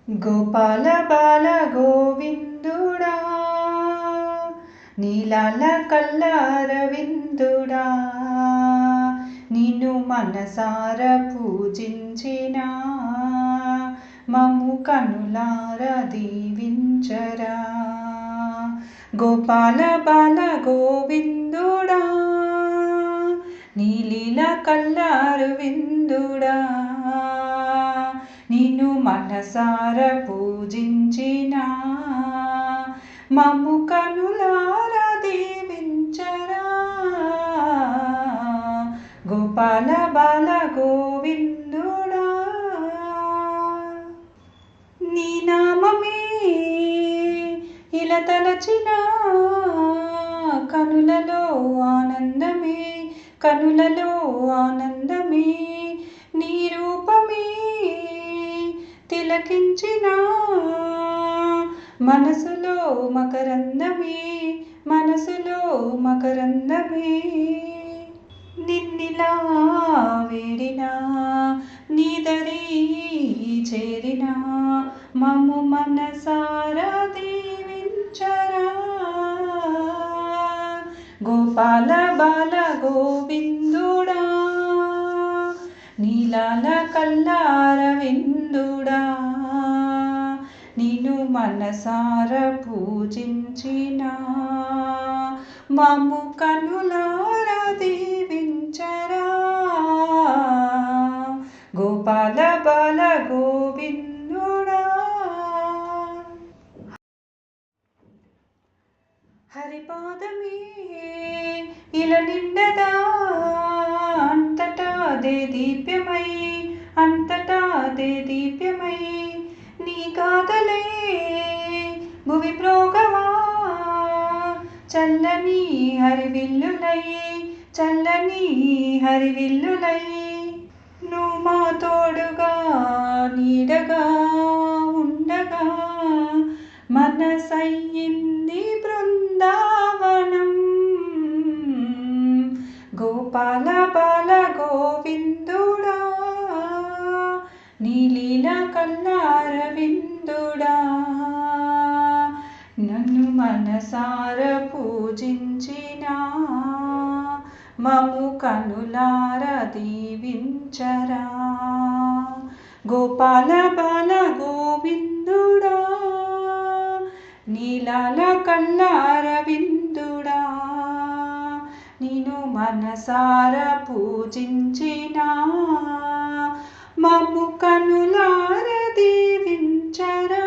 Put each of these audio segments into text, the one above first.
గోపాల బాల గోవిందుడా, నీలాల కల్లారవిందుడా, నిన్ను మనసార పూజించిన మమ్ము కనులార దీవించరా. గోపాల బాల గోవిందుడా, నీలీల కల్లారవిందుడా, నిన్ను మనసార పూజించిన మమ్ము కనులార దీవించరా. గోపాల బాల గోవిందుడా, నీ నామమే ఇలా తలచిన కనులలో ఆనందమే, కనులలో ఆనందమే, నీ రూపమే తిలకించిన మనసులో మకరందమే, మనసులో మకరందమే. నిన్నిలా వేడిన నీదరి చేరిన మమ్ము మనసారా దీవించరా. గోపాల బాల గోవిందుడా, నీలాల కల్లారవిందుడా, నిన్ను మనసార పూజించిన మమ్ము కనులార దీవించరా. గోపాల బాల గోవిందుడా. హరిపాదమే ఇలా నిండదా అంతటా అదే దీప్యమై, అంతటా అదే దీప్యమై, నీ గాథలే భువి ప్రోగవా, చల్లని హరివిల్లులై, చల్లని హరివిల్లులై. నువ్వు మా తోడుగా నీడగా ఉండగా మనసయ్యింది బృందావనం. గోపాల బాల గోవిందుడా, నీలీల కల్లారవిందుడా, నన్ను మనసార పూజించిన మమ్ము కనులార దీవించరా. గోపాల బాల గోవిందుడా, నీలాల కల్లారవిందుడా, నిన్ను మనసార పూజించిన మమ్ము కనులార దీవించరా.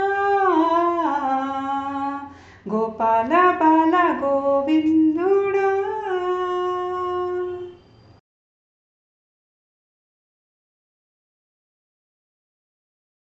గోపాల